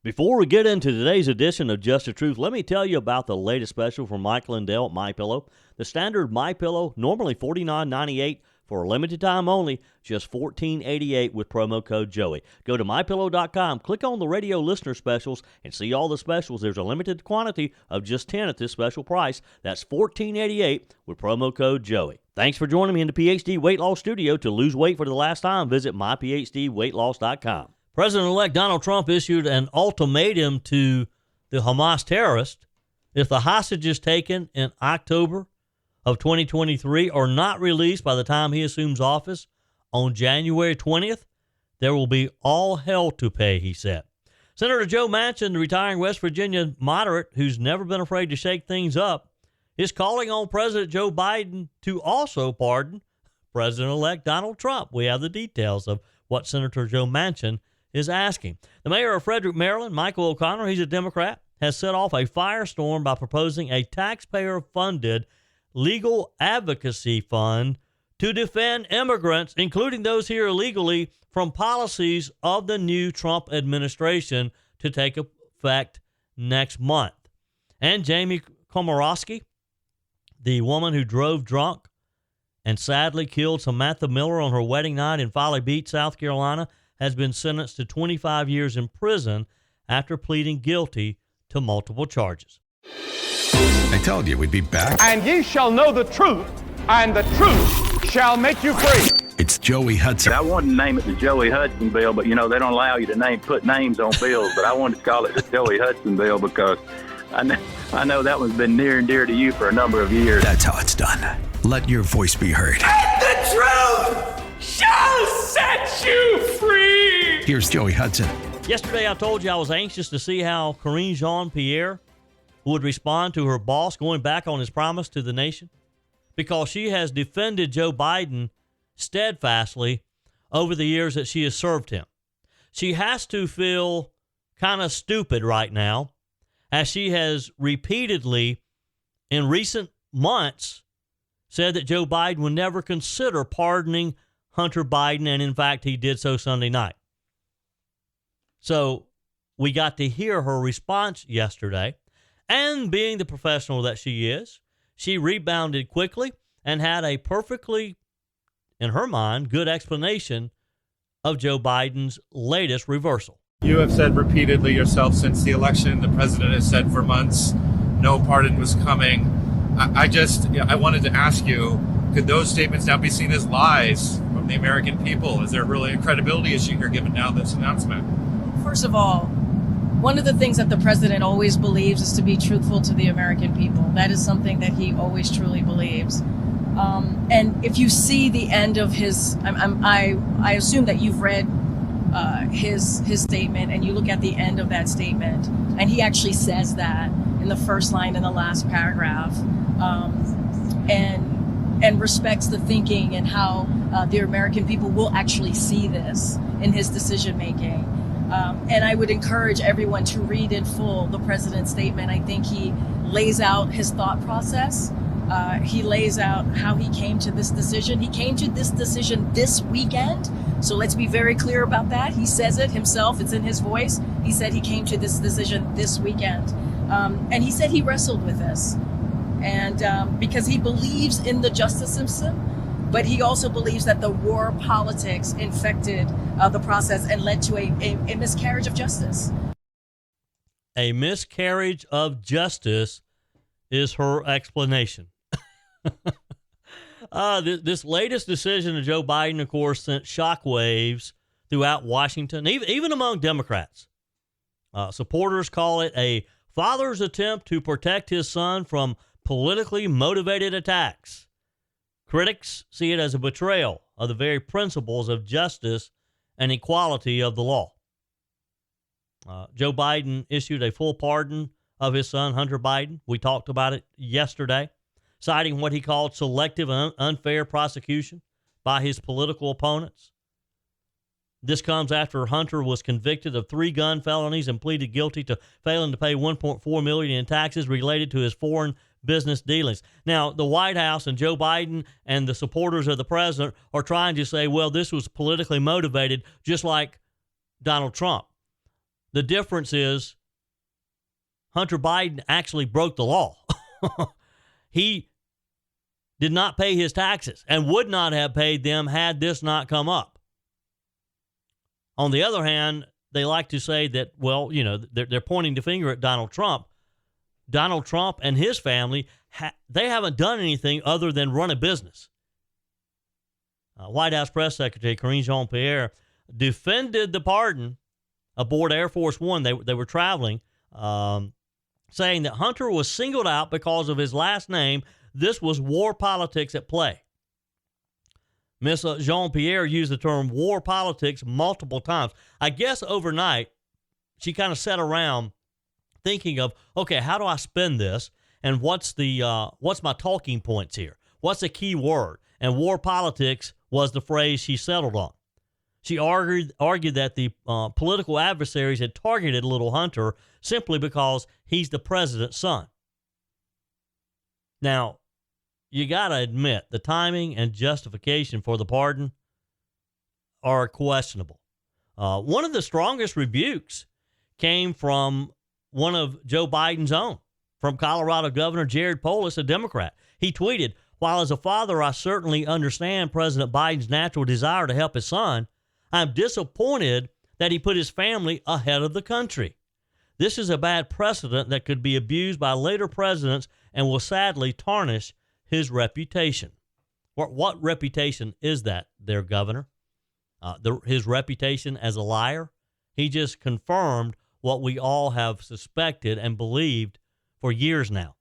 Before we get into today's edition of Just the Truth, let me tell you about the latest special from Mike Lindell at MyPillow. The standard MyPillow, normally $49.98 for a limited time only, just $14.88 with promo code Joey. Go to MyPillow.com, click on the radio listener specials, and see all the specials. There's a limited quantity of just 10 at this special price. That's $14.88 with promo code Joey. Thanks for joining me in the PhD Weight Loss Studio. To lose weight for the last time, visit myphdweightloss.com. President-elect Donald Trump issued an ultimatum to the Hamas terrorists. If the hostages taken in October of 2023 are not released by the time he assumes office on January 20th, there will be all hell to pay, he said. Senator Joe Manchin, the retiring West Virginia moderate who's never been afraid to shake things up, is calling on President Joe Biden to also pardon President-elect Donald Trump. We have the details of what Senator Joe Manchin is asking. The mayor of Frederick, Maryland, Michael O'Connor, he's a Democrat, has set off a firestorm by proposing a taxpayer-funded legal advocacy fund to defend immigrants, including those here illegally, from policies of the new Trump administration to take effect next month. And Jamie Komoroski, the woman who drove drunk and sadly killed Samantha Miller on her wedding night in Folly Beach, South Carolina, has been sentenced to 25 years in prison after pleading guilty to multiple charges. I told you we'd be back. And ye shall know the truth, and the truth shall make you free. It's Joey Hudson. I wanted to name it the Joey Hudson bill, but, they don't allow you to put names on bills. But I wanted to call it the Joey Hudson bill because I know that one's been near and dear to you for a number of years. That's how it's done. Let your voice be heard. And the truth shall set you free. Here's Joey Hudson. Yesterday, I told you I was anxious to see how Karine Jean-Pierre would respond to her boss going back on his promise to the nation, because she has defended Joe Biden steadfastly over the years that she has served him. She has to feel kind of stupid right now, as she has repeatedly in recent months said that Joe Biden would never consider pardoning Hunter Biden, and in fact, he did so Sunday night. So we got to hear her response yesterday, and being the professional that she is, she rebounded quickly and had a perfectly, in her mind, good explanation of Joe Biden's latest reversal. You have said repeatedly yourself since the election, the president has said for months, no pardon was coming. I wanted to ask you, could those statements now be seen as lies from the American people? Is there really a credibility issue here given now this announcement? First of all, one of the things that the president always believes is to be truthful to the American people. That is something that he always truly believes. And if you see the end of his, I assume that you've read his statement, and you look at the end of that statement, and he actually says that in the first line in the last paragraph, and respects the thinking and how the American people will actually see this in his decision making. And I would encourage everyone to read in full the president's statement. I think he lays out his thought process. He lays out how he came to this decision. He came to this decision this weekend. So let's be very clear about that. He says it himself. It's in his voice. He said he came to this decision this weekend. And he said he wrestled with this. And because he believes in the justice system, but he also believes that the war politics infected the process and led to a miscarriage of justice. A miscarriage of justice is her explanation. This latest decision of Joe Biden, of course, sent shockwaves throughout Washington, even among Democrats. Supporters call it a father's attempt to protect his son from politically motivated attacks. Critics see it as a betrayal of the very principles of justice and equality of the law. Joe Biden issued a full pardon of his son, Hunter Biden. We talked about it yesterday, citing what he called selective and unfair prosecution by his political opponents. This comes after Hunter was convicted of 3 gun felonies and pleaded guilty to failing to pay $1.4 million in taxes related to his foreign business dealings. Now, the White House and Joe Biden and the supporters of the president are trying to say, well, this was politically motivated, just like Donald Trump. The difference is Hunter Biden actually broke the law. He did not pay his taxes and would not have paid them had this not come up. On the other hand, they like to say that, well, you know, they're pointing the finger at Donald Trump. Donald Trump and his family, they haven't done anything other than run a business. White House Press Secretary Karine Jean-Pierre defended the pardon aboard Air Force One. They were traveling, saying that Hunter was singled out because of his last name. This was war politics at play. Ms. Jean-Pierre used the term war politics multiple times. I guess overnight, she kind of sat around thinking of, okay, how do I spin this? And what's my talking points here? What's the key word? And war politics was the phrase she settled on. She argued that the political adversaries had targeted little Hunter simply because he's the president's son. Now, you got to admit, the timing and justification for the pardon are questionable. One of the strongest rebukes came from one of Joe Biden's own, from Colorado Governor Jared Polis, a Democrat. He tweeted, "While as a father, I certainly understand President Biden's natural desire to help his son, I'm disappointed that he put his family ahead of the country. This is a bad precedent that could be abused by later presidents and will sadly tarnish his reputation." What reputation is that there, Governor? His reputation as a liar? He just confirmed what we all have suspected and believed for years now.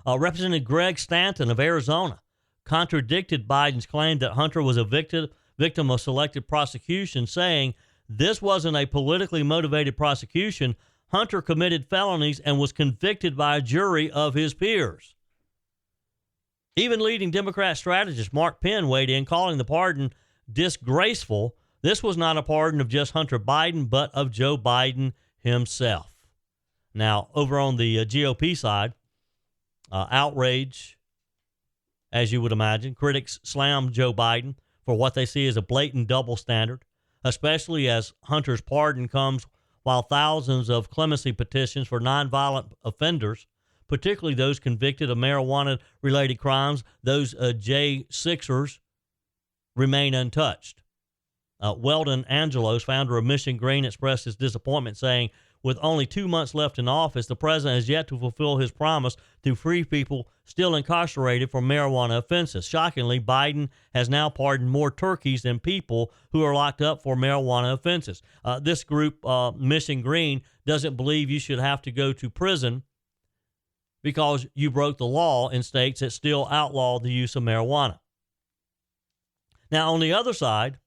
Representative Greg Stanton of Arizona contradicted Biden's claim that Hunter was a victim of selective prosecution, saying this wasn't a politically motivated prosecution. Hunter committed felonies and was convicted by a jury of his peers. Even leading Democrat strategist Mark Penn weighed in, calling the pardon disgraceful. This was not a pardon of just Hunter Biden, but of Joe Biden himself. Now, over on the GOP side, outrage, as you would imagine. Critics slammed Joe Biden for what they see as a blatant double standard, especially as Hunter's pardon comes while thousands of clemency petitions for nonviolent offenders, particularly those convicted of marijuana-related crimes, those J6ers, remain untouched. Weldon Angelos, founder of Mission Green, expressed his disappointment, saying, with only 2 months left in office, the president has yet to fulfill his promise to free people still incarcerated for marijuana offenses. Shockingly, Biden has now pardoned more turkeys than people who are locked up for marijuana offenses. This group, Mission Green, doesn't believe you should have to go to prison because you broke the law in states that still outlaw the use of marijuana. Now, on the other side,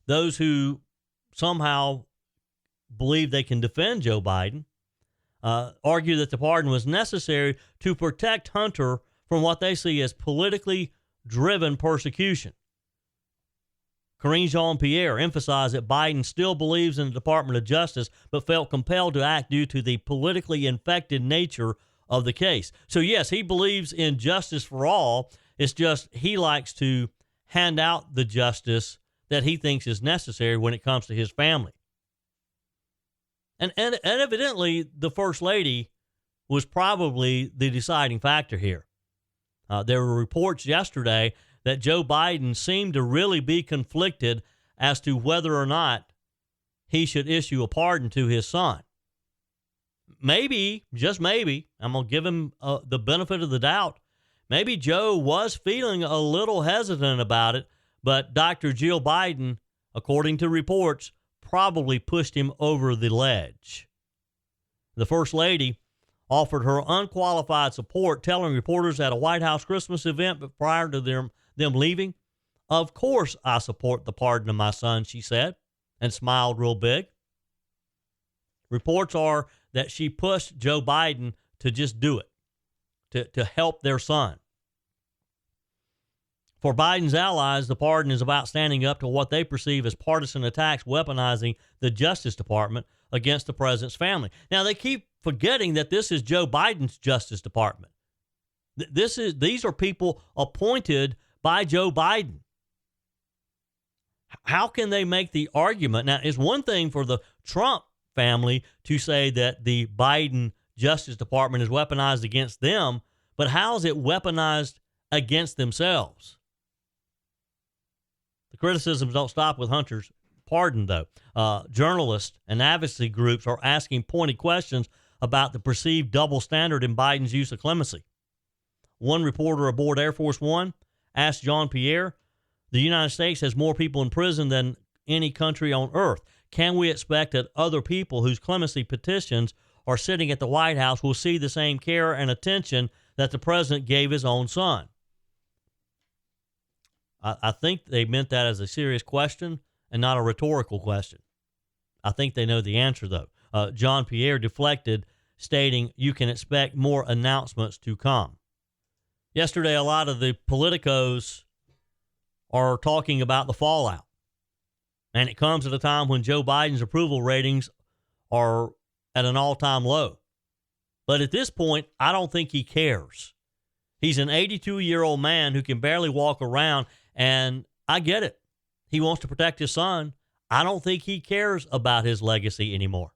those who somehow believe they can defend Joe Biden argue that the pardon was necessary to protect Hunter from what they see as politically driven persecution. Karine Jean-Pierre emphasized that Biden still believes in the Department of Justice, but felt compelled to act due to the politically infected nature of the case. So, yes, he believes in justice for all. It's just he likes to hand out the justice that he thinks is necessary when it comes to his family. And evidently, the First Lady was probably the deciding factor here. There were reports yesterday that Joe Biden seemed to really be conflicted as to whether or not he should issue a pardon to his son. Maybe, just maybe, I'm going to give him the benefit of the doubt. Maybe Joe was feeling a little hesitant about it, but Dr. Jill Biden, according to reports, probably pushed him over the ledge. The First Lady offered her unqualified support, telling reporters at a White House Christmas event but prior to them leaving, "Of course I support the pardon of my son," she said, and smiled real big. Reports are that she pushed Joe Biden to just do it, to help their son. For Biden's allies, the pardon is about standing up to what they perceive as partisan attacks, weaponizing the Justice Department against the president's family. Now, they keep forgetting that this is Joe Biden's Justice Department. These are people appointed by Joe Biden. How can they make the argument? Now, it's one thing for the Trump family to say that the Biden Justice Department is weaponized against them, but how is it weaponized against themselves? The criticisms don't stop with Hunter's pardon, though. Journalists and advocacy groups are asking pointed questions about the perceived double standard in Biden's use of clemency. One reporter aboard Air Force One asked Jean Pierre, the United States has more people in prison than any country on earth. Can we expect that other people whose clemency petitions are sitting at the White House will see the same care and attention that the president gave his own son? I think they meant that as a serious question and not a rhetorical question. I think they know the answer, though. Jean Pierre deflected, stating, you can expect more announcements to come. Yesterday, a lot of the politicos are talking about the fallout. And it comes at a time when Joe Biden's approval ratings are at an all-time low. But at this point, I don't think he cares. He's an 82-year-old man who can barely walk around, and I get it. He wants to protect his son. I don't think he cares about his legacy anymore.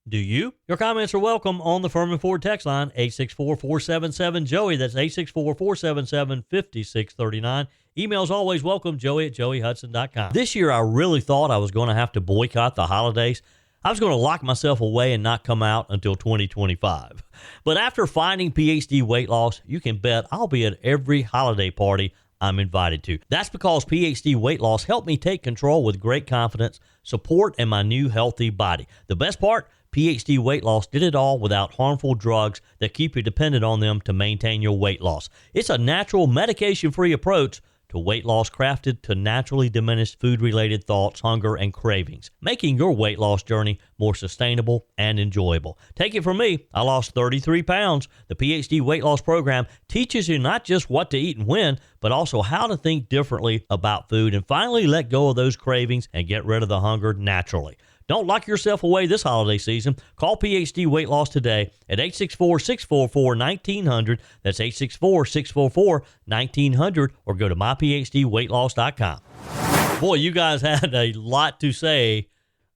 Do you? Your comments are welcome on the Furman Ford text line, 864-477-JOEY. That's 864-477-5639. Emails always welcome, joey@joeyhudson.com. This year, I really thought I was going to have to boycott the holidays. I was going to lock myself away and not come out until 2025. But after finding PhD weight loss, you can bet I'll be at every holiday party I'm invited to. That's because PhD weight loss helped me take control with great confidence, support, and my new healthy body. The best part? PhD weight loss did it all without harmful drugs that keep you dependent on them to maintain your weight loss. It's a natural, medication-free approach to weight loss crafted to naturally diminish food-related thoughts, hunger, and cravings, making your weight loss journey more sustainable and enjoyable. Take it from me, I lost 33 pounds. The PhD weight loss program teaches you not just what to eat and when, but also how to think differently about food and finally let go of those cravings and get rid of the hunger naturally. Don't lock yourself away this holiday season. Call PhD Weight Loss today at 864-644-1900. That's 864-644-1900, or go to myphdweightloss.com. Boy, you guys had a lot to say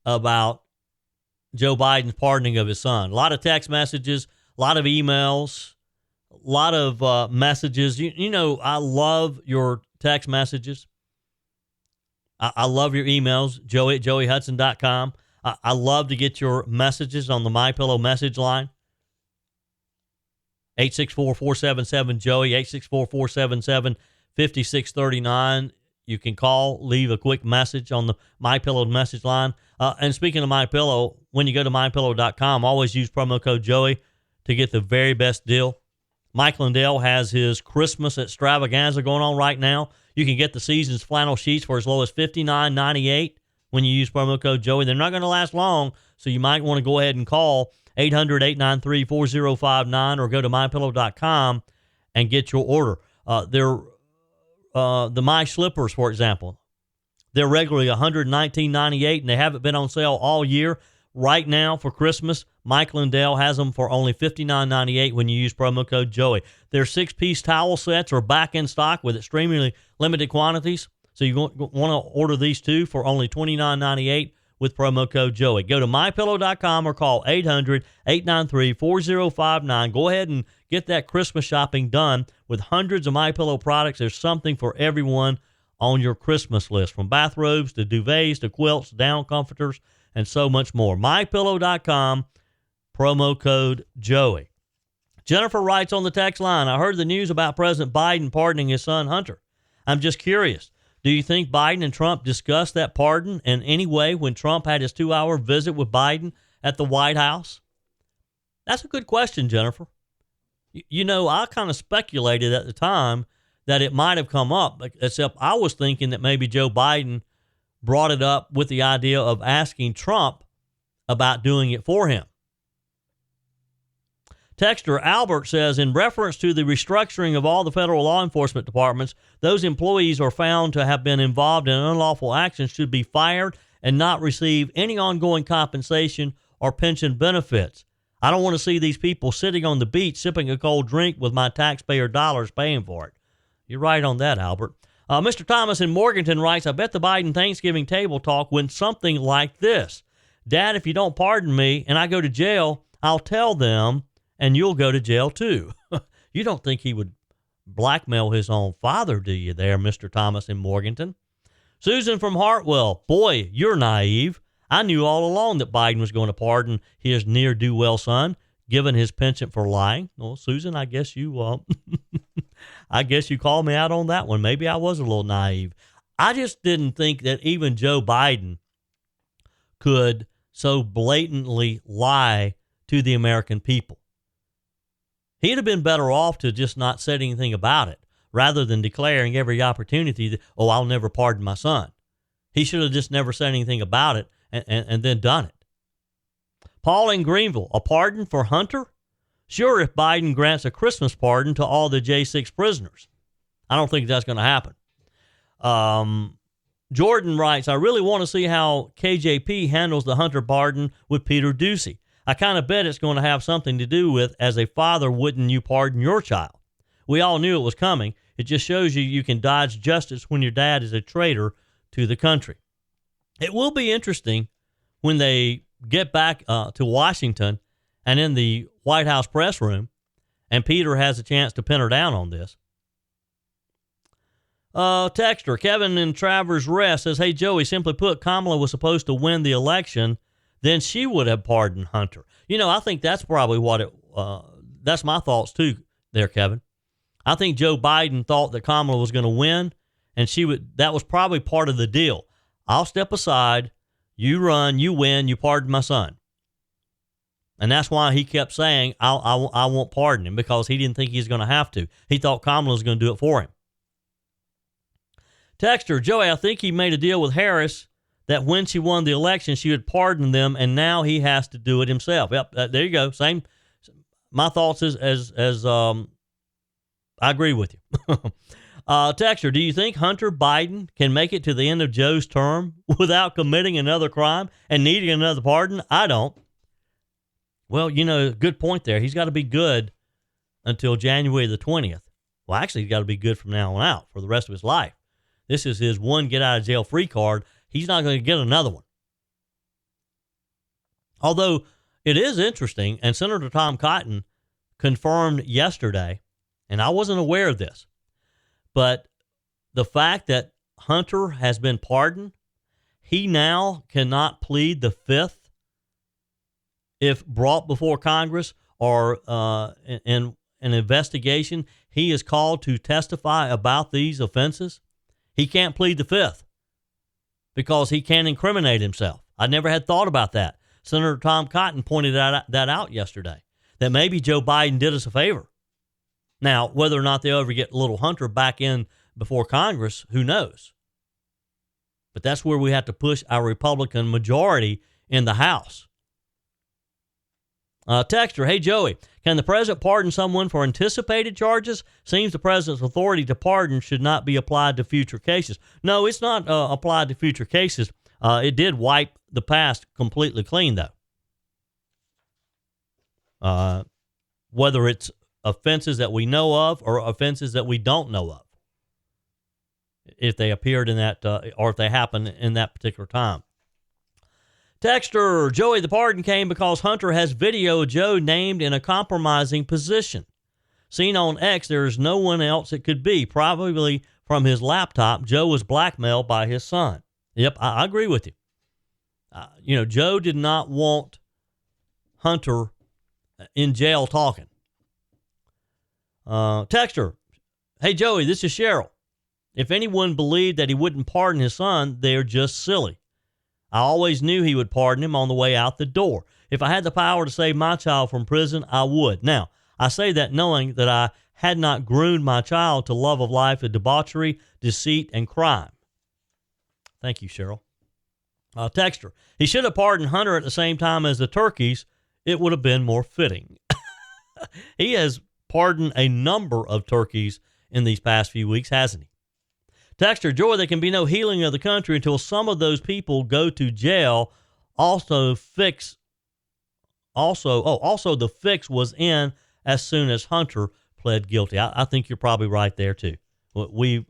about Joe Biden's pardoning of his son. A lot of text messages, a lot of emails, a lot of messages. You know, I love your text messages. I love your emails, joey@joeyhudson.com. I love to get your messages on the MyPillow message line, 864-477-JOEY, 864-477-5639. You can call, leave a quick message on the MyPillow message line. And speaking of MyPillow, when you go to MyPillow.com, always use promo code Joey to get the very best deal. Mike Lindell has his Christmas extravaganza going on right now. You can get the season's flannel sheets for as low as $59.98 when you use promo code Joey. They're not going to last long, so you might want to go ahead and call 800-893-4059 or go to MyPillow.com and get your order. The My Slippers, for example, they're regularly $119.98, and they haven't been on sale all year. Right now for Christmas, Mike Lindell has them for only $59.98 when you use promo code Joey. Their 6-piece towel sets are back in stock with extremely limited quantities. So you want to order these two for only $29.98 with promo code Joey. Go to MyPillow.com or call 800-893-4059. Go ahead and get that Christmas shopping done. With hundreds of MyPillow products, there's something for everyone on your Christmas list, from bathrobes to duvets to quilts, down comforters, and so much more. MyPillow.com, promo code Joey. Jennifer writes on the text line, I heard the news about President Biden pardoning his son Hunter. I'm just curious. Do you think Biden and Trump discussed that pardon in any way when Trump had his 2-hour visit with Biden at the White House? That's a good question, Jennifer. You know, I kind of speculated at the time that it might have come up, except I was thinking that maybe Joe Biden brought it up with the idea of asking Trump about doing it for him. Texter Albert says, in reference to the restructuring of all the federal law enforcement departments, those employees are found to have been involved in unlawful actions should be fired and not receive any ongoing compensation or pension benefits. I don't want to see these people sitting on the beach sipping a cold drink with my taxpayer dollars paying for it. You're right on that, Albert. Mr. Thomas in Morganton writes, I bet the Biden Thanksgiving table talk went something like this. Dad, if you don't pardon me and I go to jail, I'll tell them and you'll go to jail too. You don't think he would blackmail his own father, do you there, Mr. Thomas in Morganton? Susan from Hartwell, boy, you're naive. I knew all along that Biden was going to pardon his ne'er-do-well son, given his penchant for lying. Well, Susan, I guess you I guess you called me out on that one. Maybe I was a little naive. I just didn't think that even Joe Biden could so blatantly lie to the American people. He'd have been better off to just not say anything about it, rather than declaring every opportunity that, oh, I'll never pardon my son. He should have just never said anything about it and then done it. Paul in Greenville, a pardon for Hunter? Sure, if Biden grants a Christmas pardon to all the J6 prisoners. I don't think that's going to happen. Jordan writes, I really want to see how KJP handles the Hunter pardon with Peter Doocy. I kind of bet it's going to have something to do with, as a father, wouldn't you pardon your child? We all knew it was coming. It just shows you can dodge justice when your dad is a traitor to the country. It will be interesting when they get back to Washington and in the White House press room, and Peter has a chance to pin her down on this. Texter, Kevin in Travers Rest says, hey, Joey, simply put, Kamala was supposed to win the election, then she would have pardoned Hunter. You know, I think that's probably what that's my thoughts too there, Kevin. I think Joe Biden thought that Kamala was going to win, and that was probably part of the deal. I'll step aside, you run, you win, you pardon my son. And that's why he kept saying, I won't pardon him, because he didn't think he was going to have to. He thought Kamala was going to do it for him. Texter, Joey, I think he made a deal with Harris that when she won the election, she would pardon them, and now he has to do it himself. Yep, there you go. Same. My thoughts as I agree with you. Texter, do you think Hunter Biden can make it to the end of Joe's term without committing another crime and needing another pardon? I don't. Well, good point there. He's got to be good until January the 20th. Well, actually, he's got to be good from now on out for the rest of his life. This is his one get-out-of-jail-free card. He's not going to get another one. Although it is interesting, and Senator Tom Cotton confirmed yesterday, and I wasn't aware of this, but the fact that Hunter has been pardoned, he now cannot plead the fifth if brought before Congress or in an investigation, he is called to testify about these offenses. He can't plead the fifth because he can't incriminate himself. I never had thought about that. Senator Tom Cotton pointed that out yesterday, that maybe Joe Biden did us a favor. Now, whether or not they'll ever get little Hunter back in before Congress, who knows? But that's where we have to push our Republican majority in the House. Texter, hey, Joey, can the president pardon someone for anticipated charges? Seems the president's authority to pardon should not be applied to future cases. No, it's not applied to future cases. It did wipe the past completely clean, though. Whether it's offenses that we know of or offenses that we don't know of, if they appeared in that or if they happened in that particular time. Texter, Joey, the pardon came because Hunter has video of Joe named in a compromising position. Seen on X, there is no one else it could be. Probably from his laptop, Joe was blackmailed by his son. Yep, I agree with you. Joe did not want Hunter in jail talking. Texter, hey, Joey, this is Cheryl. If anyone believed that he wouldn't pardon his son, they're just silly. I always knew he would pardon him on the way out the door. If I had the power to save my child from prison, I would. Now, I say that knowing that I had not groomed my child to love of life and debauchery, deceit, and crime. Thank you, Cheryl. Texter, he should have pardoned Hunter at the same time as the turkeys. It would have been more fitting. He has pardoned a number of turkeys in these past few weeks, hasn't he? Texter, Joy, there can be no healing of the country until some of those people go to jail. Also, the fix was in as soon as Hunter pled guilty. I think you're probably right there too.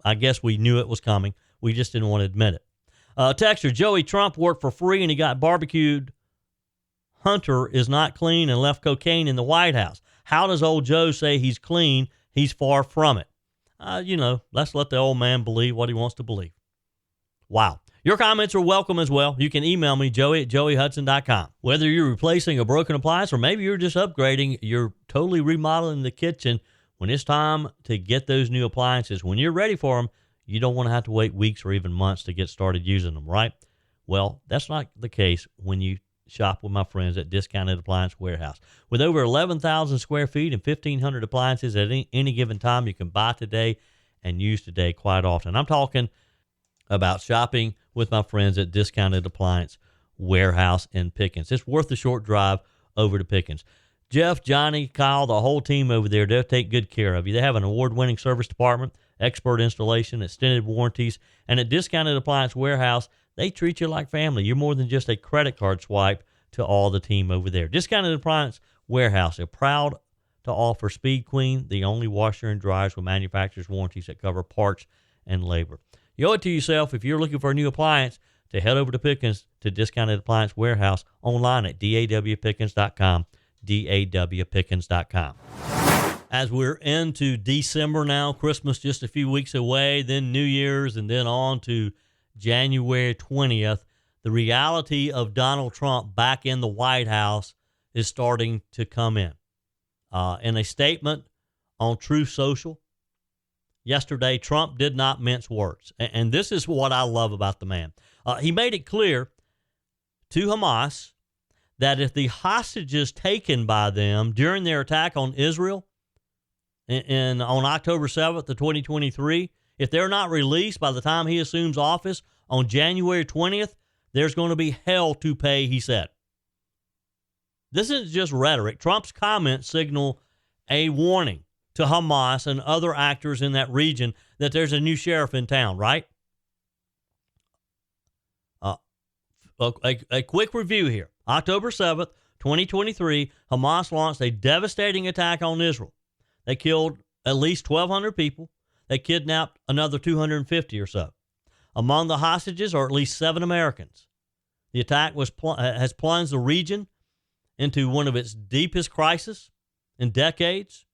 I guess we knew it was coming. We just didn't want to admit it. Texter, Joey, Trump worked for free and he got barbecued Hunter is not clean and left cocaine in the White House. How does old Joe say he's clean? He's far from it. Let's let the old man believe what he wants to believe. Wow. Your comments are welcome as well. You can email me, joey@joeyhudson.com. Whether you're replacing a broken appliance or maybe you're just upgrading, you're totally remodeling the kitchen, when it's time to get those new appliances, when you're ready for them, you don't want to have to wait weeks or even months to get started using them, right? Well, that's not the case when you shop with my friends at Discounted Appliance Warehouse. With over 11,000 square feet and 1,500 appliances at any given time, you can buy today and use today quite often. I'm talking about shopping with my friends at Discounted Appliance Warehouse in Pickens. It's worth the short drive over to Pickens. Jeff, Johnny, Kyle, the whole team over there, they'll take good care of you. They have an award-winning service department, expert installation, extended warranties, and at Discounted Appliance Warehouse, they treat you like family. You're more than just a credit card swipe to all the team over there. Discounted Appliance Warehouse, they're proud to offer Speed Queen, the only washer and dryers with manufacturer's warranties that cover parts and labor. You owe it to yourself, if you're looking for a new appliance, to head over to Pickens to Discounted Appliance Warehouse online at dawpickens.com, dawpickens.com. As we're into December now, Christmas just a few weeks away, then New Year's, and then on to January 20th, the reality of Donald Trump back in the White House is starting to come in. In a statement on Truth Social yesterday, Trump did not mince words. And this is what I love about the man. He made it clear to Hamas that if the hostages taken by them during their attack on Israel on October 7th of 2023, if they're not released by the time he assumes office on January 20th, there's going to be hell to pay, he said. This isn't just rhetoric. Trump's comments signal a warning to Hamas and other actors in that region that there's a new sheriff in town, right? A quick review here. October 7th, 2023, Hamas launched a devastating attack on Israel. They killed at least 1,200 people. They kidnapped another 250 or so. Among the hostages are at least 7 Americans. The attack has plunged the region into one of its deepest crises in decades,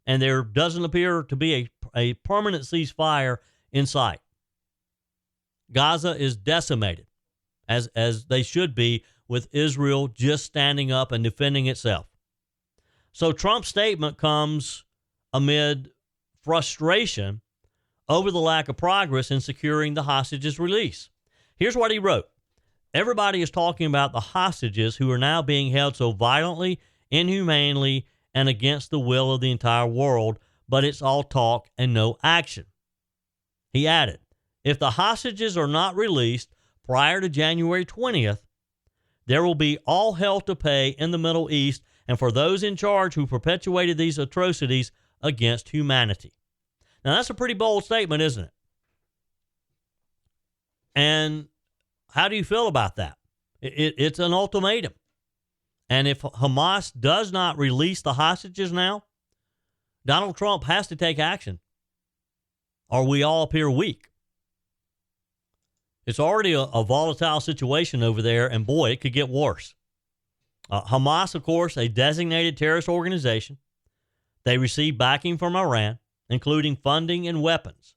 and there doesn't appear to be a permanent ceasefire in sight. Gaza is decimated, as they should be, with Israel just standing up and defending itself. So Trump's statement comes amid frustration over the lack of progress in securing the hostages' release. Here's what he wrote. Everybody is talking about the hostages who are now being held so violently, inhumanely, and against the will of the entire world, but it's all talk and no action. He added, if the hostages are not released prior to January 20th, there will be all hell to pay in the Middle East and for those in charge who perpetuated these atrocities against humanity. Now, that's a pretty bold statement, isn't it? And how do you feel about that? It's an ultimatum. And if Hamas does not release the hostages now, Donald Trump has to take action, or we all appear weak. It's already a volatile situation over there, and boy, it could get worse. Hamas, of course, a designated terrorist organization. They receive backing from Iran, including funding and weapons.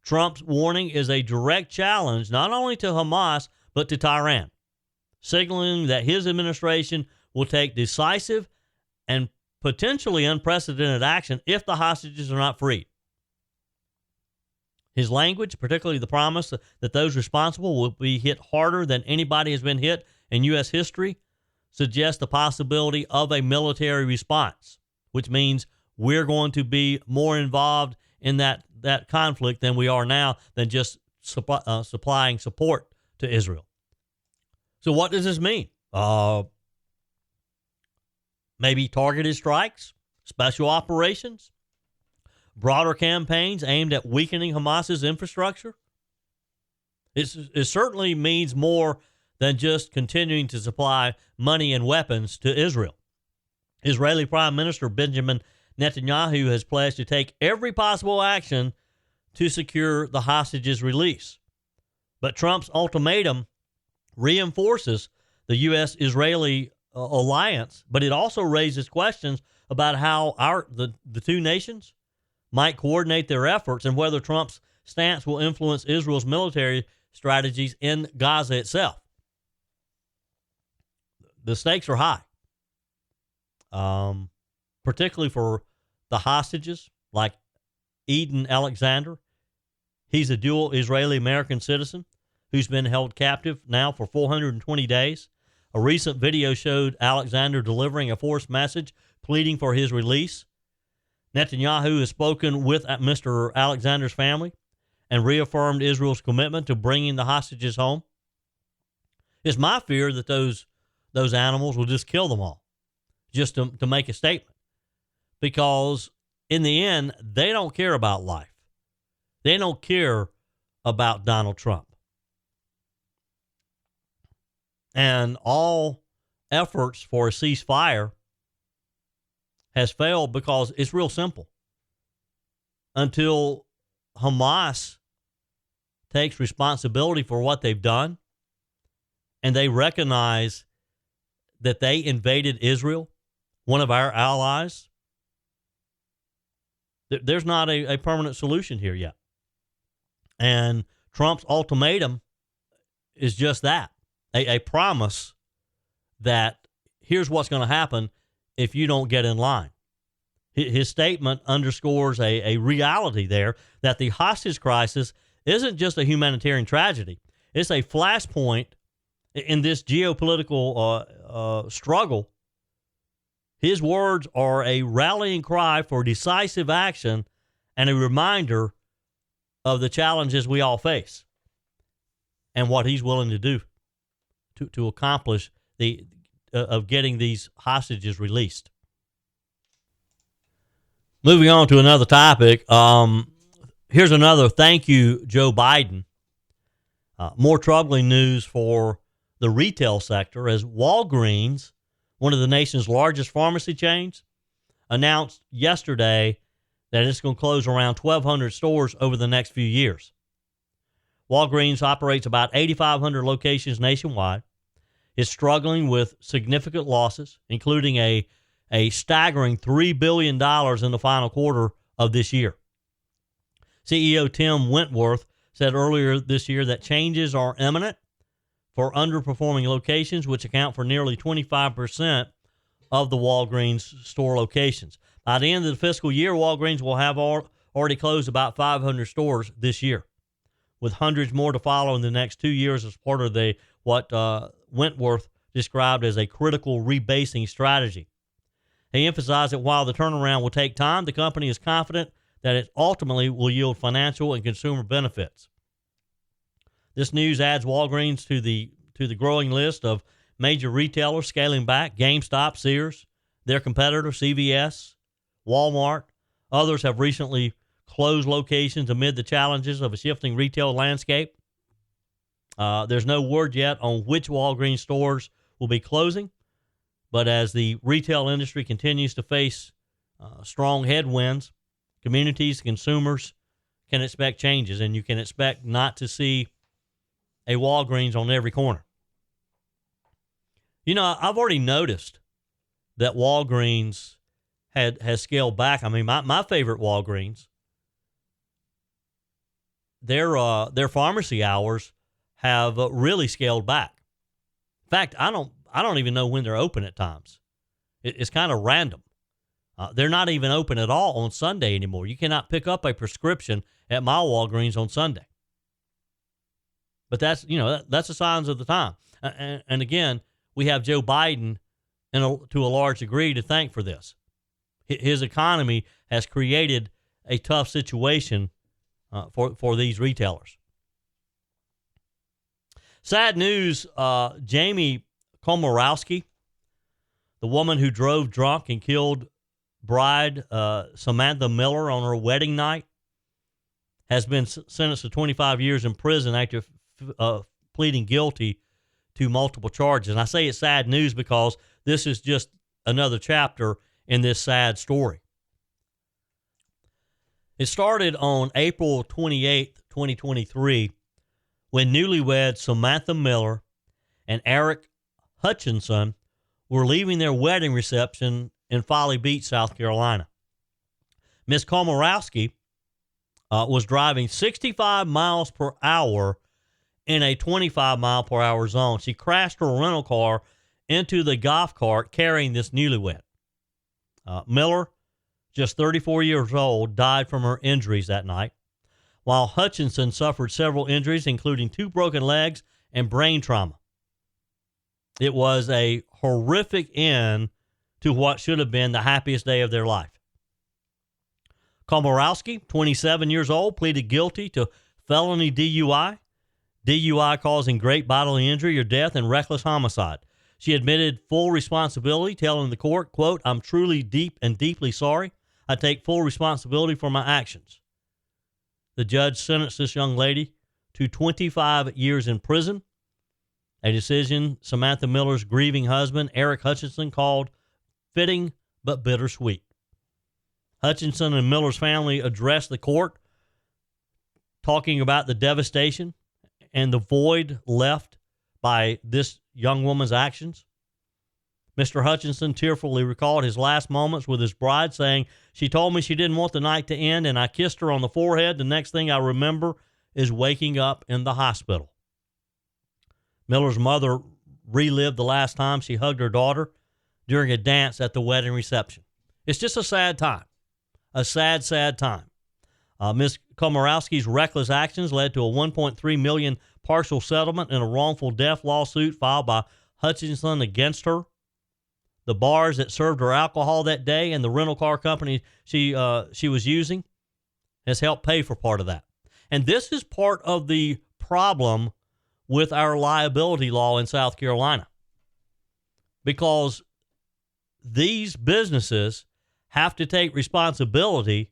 Trump's warning is a direct challenge not only to Hamas, but to Tehran, signaling that his administration will take decisive and potentially unprecedented action if the hostages are not freed. His language, particularly the promise that those responsible will be hit harder than anybody has been hit in U.S. history, suggests the possibility of a military response, which means we're going to be more involved in that conflict than we are now, than just supplying support to Israel. So what does this mean? Maybe targeted strikes, special operations, broader campaigns aimed at weakening Hamas's infrastructure? It certainly means more than just continuing to supply money and weapons to Israel. Israeli Prime Minister Benjamin Netanyahu has pledged to take every possible action to secure the hostages' release. But Trump's ultimatum reinforces the U.S.-Israeli alliance, but it also raises questions about how the two nations might coordinate their efforts and whether Trump's stance will influence Israel's military strategies in Gaza itself. The stakes are high, particularly for the hostages like Eden Alexander. He's a dual Israeli-American citizen who's been held captive now for 420 days. A recent video showed Alexander delivering a forced message pleading for his release. Netanyahu has spoken with Mr. Alexander's family and reaffirmed Israel's commitment to bringing the hostages home. It's my fear that those animals will just kill them all just to make a statement, because in the end, they don't care about life. They don't care about Donald Trump. And all efforts for a ceasefire has failed because it's real simple. Until Hamas takes responsibility for what they've done and they recognize that they invaded Israel, one of our allies, there's not a permanent solution here yet. And Trump's ultimatum is just that. A promise that here's what's going to happen if you don't get in line. His statement underscores a reality there that the hostage crisis isn't just a humanitarian tragedy. It's a flashpoint in this geopolitical struggle. His words are a rallying cry for decisive action and a reminder of the challenges we all face and what he's willing to do to accomplish of getting these hostages released. Moving on to another topic. Here's another thank you, Joe Biden. More troubling news for the retail sector as Walgreens, one of the nation's largest pharmacy chains, announced yesterday that it's going to close around 1,200 stores over the next few years. Walgreens operates about 8,500 locations nationwide. It's struggling with significant losses, including a staggering $3 billion in the final quarter of this year. CEO Tim Wentworth said earlier this year that changes are imminent for underperforming locations, which account for nearly 25% of the Walgreens store locations. By the end of the fiscal year, Walgreens will have already closed about 500 stores this year, with hundreds more to follow in the next 2 years as part of what Wentworth described as a critical rebasing strategy. He emphasized that while the turnaround will take time, the company is confident that it ultimately will yield financial and consumer benefits. This news adds Walgreens to the growing list of major retailers scaling back: GameStop, Sears, their competitor CVS, Walmart. Others have recently closed locations amid the challenges of a shifting retail landscape. There's no word yet on which Walgreens stores will be closing, but as the retail industry continues to face strong headwinds, communities, consumers can expect changes, and you can expect not to see a Walgreens on every corner. You know, I've already noticed that Walgreens has scaled back. I mean, my favorite Walgreens, their pharmacy hours have really scaled back. In fact, I don't even know when they're open at times. It's kind of random. They're not even open at all on Sunday anymore. You cannot pick up a prescription at my Walgreens on Sunday. But that's the signs of the time. And again, we have Joe Biden to a large degree to thank for this. His economy has created a tough situation for these retailers. Sad news, Jamie Komoroski, the woman who drove drunk and killed bride Samantha Miller on her wedding night, has been sentenced to 25 years in prison after pleading guilty to multiple charges. And I say it's sad news because this is just another chapter in this sad story. It started on April 28th, 2023, when newlyweds Samantha Miller and Eric Hutchinson were leaving their wedding reception in Folly Beach, South Carolina. Miss Komoroski was driving 65 miles per hour in a 25 mile per hour zone. She crashed her rental car into the golf cart carrying this newlywed. Miller, just 34 years old, died from her injuries that night, while Hutchinson suffered several injuries, including 2 broken legs and brain trauma. It was a horrific end to what should have been the happiest day of their life. Komoroski, 27 years old, pleaded guilty to felony DUI, DUI causing great bodily injury or death, and reckless homicide. She admitted full responsibility, telling the court, quote, "I'm truly deeply sorry. I take full responsibility for my actions." The judge sentenced this young lady to 25 years in prison, a decision Samantha Miller's grieving husband, Eric Hutchinson, called fitting but bittersweet. Hutchinson and Miller's family addressed the court, talking about the devastation and the void left by this young woman's actions. Mr. Hutchinson tearfully recalled his last moments with his bride, saying, "She told me she didn't want the night to end, and I kissed her on the forehead. The next thing I remember is waking up in the hospital." Miller's mother relived the last time she hugged her daughter during a dance at the wedding reception. It's just a sad time. A sad, sad time. Ms. Komorowski's reckless actions led to a $1.3 million partial settlement in a wrongful death lawsuit filed by Hutchinson against her. The bars that served her alcohol that day and the rental car company she was using has helped pay for part of that. And this is part of the problem with our liability law in South Carolina, because these businesses have to take responsibility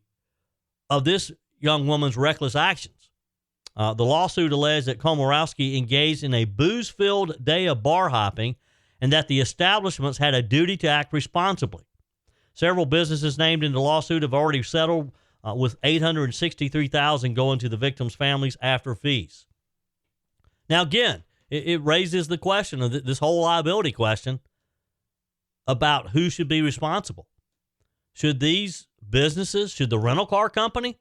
of this young woman's reckless actions. The lawsuit alleged that Komoroski engaged in a booze-filled day of bar hopping and that the establishments had a duty to act responsibly. Several businesses named in the lawsuit have already settled with $863,000 going to the victims' families after fees. Now, again, it raises the question of this whole liability question about who should be responsible. Should these businesses, should the rental car company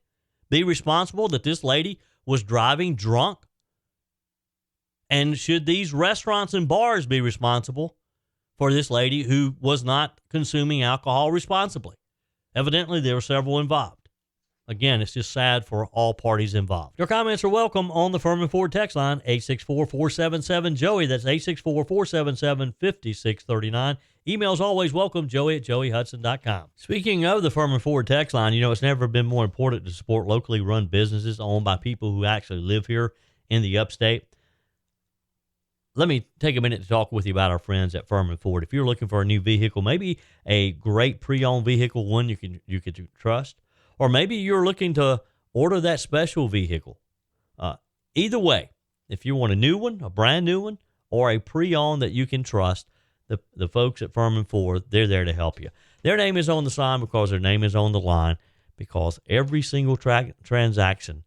be responsible that this lady was driving drunk? And should these restaurants and bars be responsible for this lady who was not consuming alcohol responsibly? Evidently, there were several involved. Again, it's just sad for all parties involved. Your comments are welcome on the Furman Ford text line, 864-477-JOEY. That's 864-477-5639. Emails always welcome, joey@joeyhudson.com. Speaking of the Furman Ford text line, it's never been more important to support locally run businesses owned by people who actually live here in the upstate. Let me take a minute to talk with you about our friends at Furman Ford. If you're looking for a new vehicle, maybe a great pre-owned vehicle, one you can trust, or maybe you're looking to order that special vehicle. Either way, if you want a new one, a brand new one, or a pre-owned that you can trust, the folks at Furman Ford, they're there to help you. Their name is on the sign because their name is on the line, because every single transaction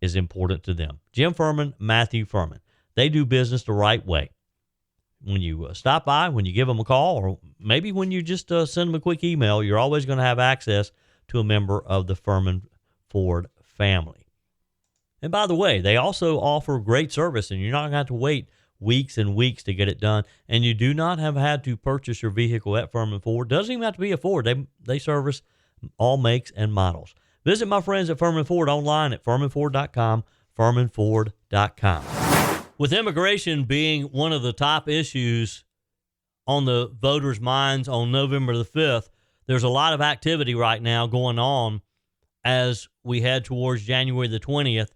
is important to them. Jim Furman, Matthew Furman. They do business the right way. When you stop by, when you give them a call, or maybe when you just send them a quick email, you're always going to have access to a member of the Furman Ford family. And by the way, they also offer great service, and you're not going to have to wait weeks and weeks to get it done. And you do not have had to purchase your vehicle at Furman Ford. Doesn't even have to be a Ford. They service all makes and models. Visit my friends at Furman Ford online at furmanford.com, furmanford.com. With immigration being one of the top issues on the voters' minds on November the 5th, there's a lot of activity right now going on as we head towards January the 20th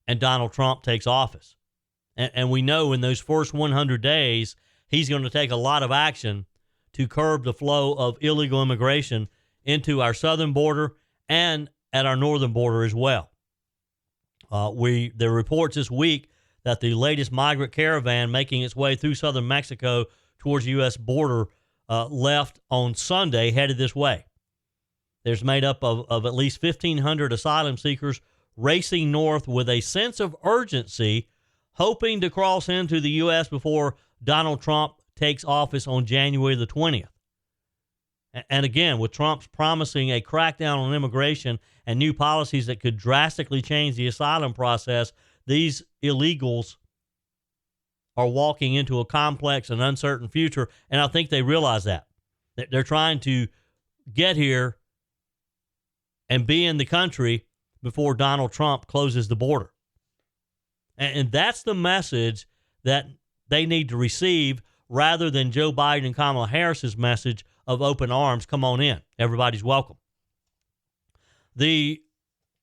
and Donald Trump takes office. And we know in those first 100 days, he's going to take a lot of action to curb the flow of illegal immigration into our southern border and at our northern border as well. There are reports this week that the latest migrant caravan making its way through southern Mexico towards the U.S. border left on Sunday, headed this way. There's made up of at least 1,500 asylum seekers racing north with a sense of urgency, hoping to cross into the U.S. before Donald Trump takes office on January the 20th. And again, with Trump's promising a crackdown on immigration and new policies that could drastically change the asylum process, these illegals are walking into a complex and uncertain future, and I think they realize that. They're trying to get here and be in the country before Donald Trump closes the border. And that's the message that they need to receive, rather than Joe Biden and Kamala Harris's message of open arms, come on in, everybody's welcome. The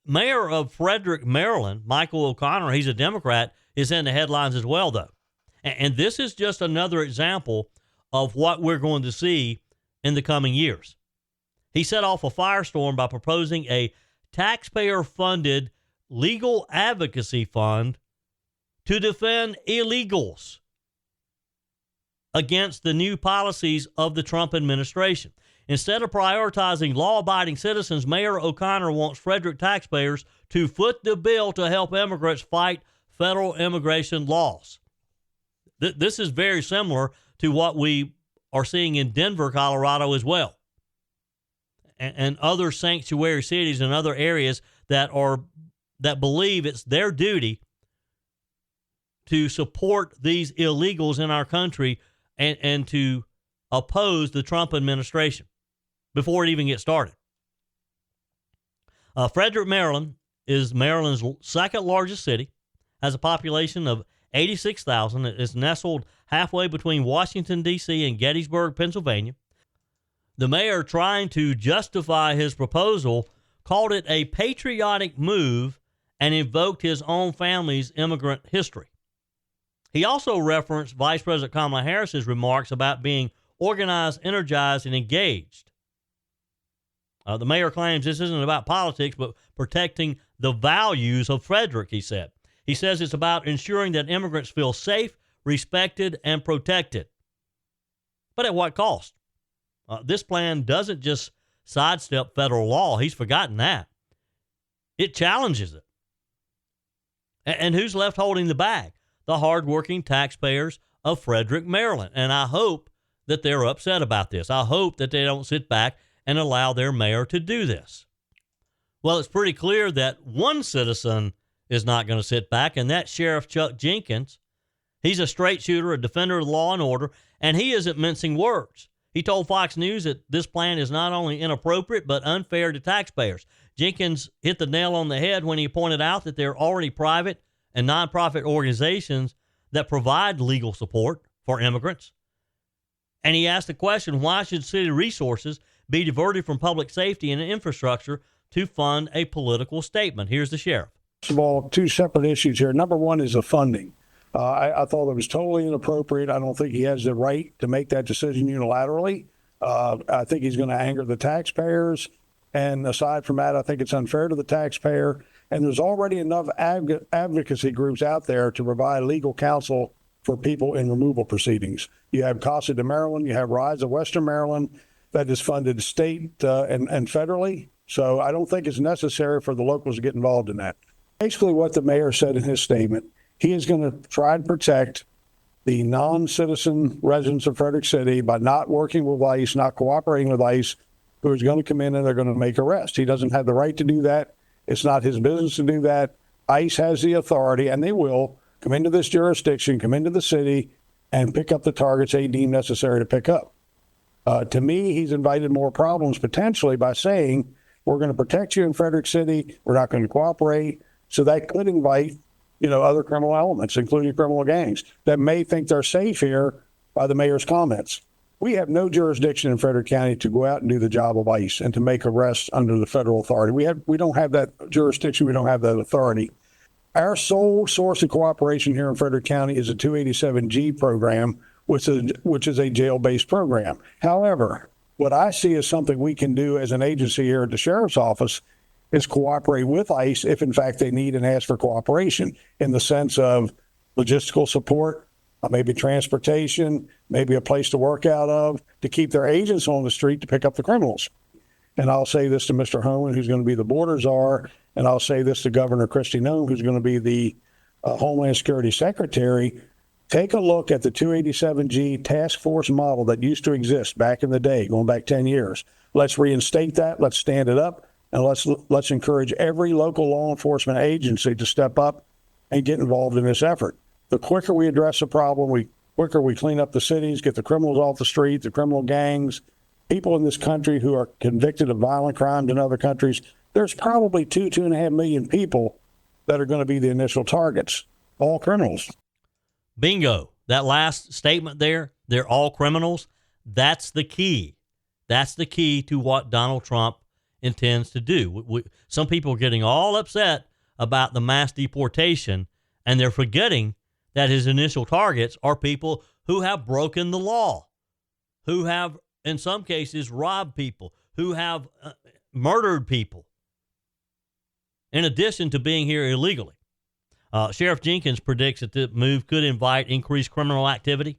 mayor of Frederick, Maryland, Michael O'Connor, he's a Democrat, is in the headlines as well, though. And this is just another example of what we're going to see in the coming years. He set off a firestorm by proposing a taxpayer-funded legal advocacy fund to defend illegals against the new policies of the Trump administration. Instead of prioritizing law-abiding citizens, Mayor O'Connor wants Frederick taxpayers to foot the bill to help immigrants fight federal immigration laws. This is very similar to what we are seeing in Denver, Colorado as well, and other sanctuary cities and other areas that believe it's their duty to support these illegals in our country and to oppose the Trump administration before it even gets started. Frederick, Maryland is Maryland's second largest city, has a population of 86,000. It's nestled halfway between Washington, D.C. and Gettysburg, Pennsylvania. The mayor, trying to justify his proposal, called it a patriotic move and invoked his own family's immigrant history. He also referenced Vice President Kamala Harris's remarks about being organized, energized, and engaged. The mayor claims this isn't about politics, but protecting the values of Frederick, he said. He says it's about ensuring that immigrants feel safe, respected, and protected. But at what cost? This plan doesn't just sidestep federal law. He's forgotten that. It challenges it. And who's left holding the bag? The hardworking taxpayers of Frederick, Maryland. And I hope that they're upset about this. I hope that they don't sit back and allow their mayor to do this. Well, it's pretty clear that one citizen is not going to sit back, and that's Sheriff Chuck Jenkins. He's a straight shooter, a defender of law and order, and he isn't mincing words. He told Fox News that this plan is not only inappropriate, but unfair to taxpayers. Jenkins hit the nail on the head when he pointed out that there are already private and nonprofit organizations that provide legal support for immigrants. And he asked the question, why should city resources be diverted from public safety and infrastructure to fund a political statement? Here's the sheriff. First of all, two separate issues here. Number one is the funding. I thought it was totally inappropriate. I don't think he has the right to make that decision unilaterally. I think he's going to anger the taxpayers. And aside from that, I think it's unfair to the taxpayer. And there's already enough advocacy groups out there to provide legal counsel for people in removal proceedings. You have Casa de Maryland, you have Rise of Western Maryland that is funded state and federally. So I don't think it's necessary for the locals to get involved in that. Basically what the mayor said in his statement, he is going to try to protect the non-citizen residents of Frederick City by not working with ICE, not cooperating with ICE, who is going to come in and they're going to make arrests. He doesn't have the right to do that. It's not his business to do that. ICE has the authority, and they will come into this jurisdiction, come into the city, and pick up the targets they deem necessary to pick up. To me, he's invited more problems potentially by saying, we're going to protect you in Frederick City. We're not going to cooperate. So that could invite, other criminal elements, including criminal gangs, that may think they're safe here by the mayor's comments. We have no jurisdiction in Frederick County to go out and do the job of ICE and to make arrests under the federal authority. We don't have that jurisdiction. We don't have that authority. Our sole source of cooperation here in Frederick County is a 287G program, which is a jail-based program. However, what I see as something we can do as an agency here at the sheriff's office is cooperate with ICE if, in fact, they need and ask for cooperation in the sense of logistical support, maybe transportation, maybe a place to work out of, to keep their agents on the street to pick up the criminals. And I'll say this to Mr. Homan, who's going to be the border czar, and I'll say this to Governor Kristi Noem, who's going to be the Homeland Security Secretary. Take a look at the 287G task force model that used to exist back in the day, going back 10 years. Let's reinstate that. Let's stand it up. And let's encourage every local law enforcement agency to step up and get involved in this effort. The quicker we address the problem, the quicker we clean up the cities, get the criminals off the street, the criminal gangs, people in this country who are convicted of violent crimes in other countries. There's probably 2.5 million people that are going to be the initial targets, all criminals. Bingo. That last statement there, they're all criminals. That's the key. That's the key to what Donald Trump intends to do. Some people are getting all upset about the mass deportation, and they're forgetting that his initial targets are people who have broken the law, who have, in some cases, robbed people, who have murdered people, in addition to being here illegally. Sheriff Jenkins predicts that the move could invite increased criminal activity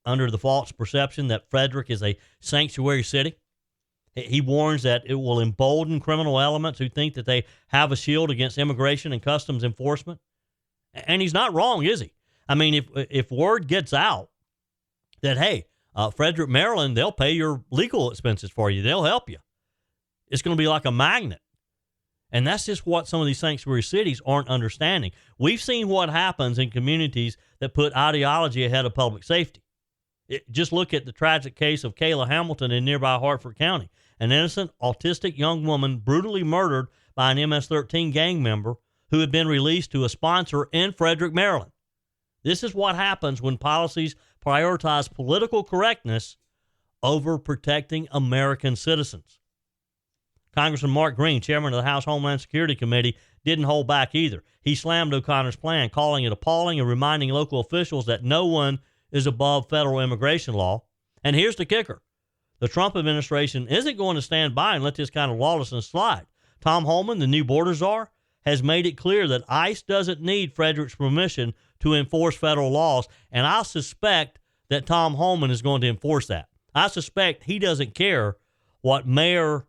under the false perception that Frederick is a sanctuary city. He warns that it will embolden criminal elements who think that they have a shield against immigration and customs enforcement. And he's not wrong, is he? I mean, if word gets out that, hey, Frederick, Maryland, they'll pay your legal expenses for you, they'll help you, it's going to be like a magnet. And that's just what some of these sanctuary cities aren't understanding. We've seen what happens in communities that put ideology ahead of public safety. Just look at the tragic case of Kayla Hamilton in nearby Hartford County, an innocent autistic young woman brutally murdered by an MS-13 gang member who had been released to a sponsor in Frederick, Maryland. This is what happens when policies prioritize political correctness over protecting American citizens. Congressman Mark Green, chairman of the House Homeland Security Committee, didn't hold back either. He slammed O'Connor's plan, calling it appalling and reminding local officials that no one is above federal immigration law. And here's the kicker. The Trump administration isn't going to stand by and let this kind of lawlessness slide. Tom Homan, the new border czar, has made it clear that ICE doesn't need Frederick's permission to enforce federal laws, and I suspect that Tom Homan is going to enforce that. I suspect he doesn't care what Mayor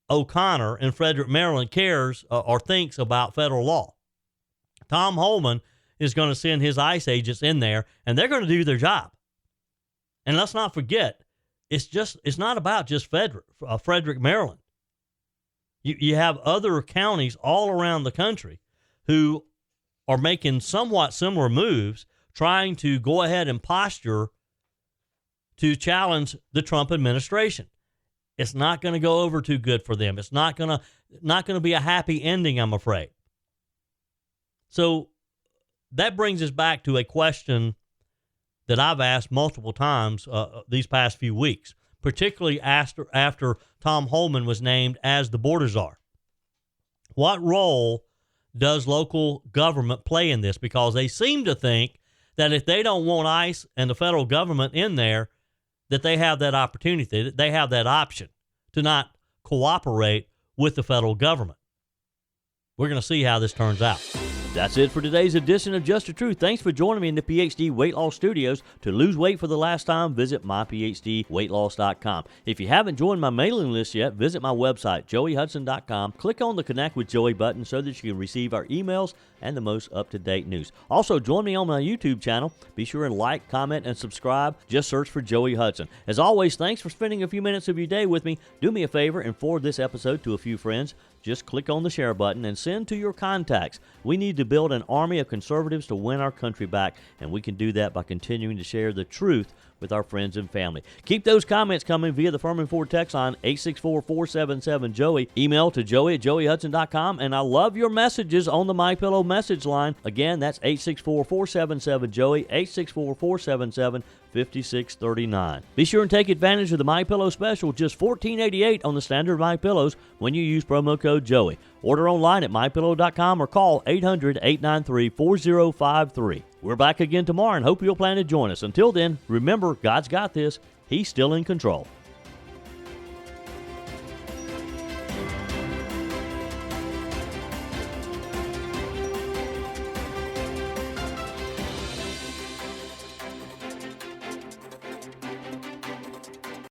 O'Connor in Frederick, Maryland cares or thinks about federal law. Tom Homan is going to send his ICE agents in there, and they're going to do their job. And let's not forget, it's not about just Frederick, Maryland. You have other counties all around the country who are making somewhat similar moves, trying to go ahead and posture to challenge the Trump administration. It's not going to go over too good for them. It's not going to be a happy ending, I'm afraid. So that brings us back to a question that I've asked multiple times these past few weeks, particularly after Tom Homan was named as the border czar. What role does local government play in this? Because they seem to think that if they don't want ICE and the federal government in there, that they have that opportunity, that they have that option to not cooperate with the federal government. We're going to see how this turns out. That's it for today's edition of Just the Truth. Thanks for joining me in the PhD Weight Loss Studios. To lose weight for the last time, visit myphdweightloss.com. If you haven't joined my mailing list yet, visit my website, joeyhudson.com. Click on the Connect with Joey button so that you can receive our emails and the most up-to-date news. Also, join me on my YouTube channel. Be sure and like, comment, and subscribe. Just search for Joey Hudson. As always, thanks for spending a few minutes of your day with me. Do me a favor and forward this episode to a few friends. Just click on the share button and send to your contacts. We need to build an army of conservatives to win our country back, and we can do that by continuing to share the truth with our friends and family. Keep those comments coming via the Furman Ford text line 864-477-JOEY. Email to joey@joeyhudson.com, and I love your messages on the MyPillow message line. Again, that's 864-477-JOEY, 864-477-5639. Be sure and take advantage of the MyPillow special, just $14.88 on the standard MyPillows when you use promo code Joey. Order online at mypillow.com or call 800-893-4053. We're back again tomorrow and hope you'll plan to join us. Until then, remember, God's got this. He's still in control.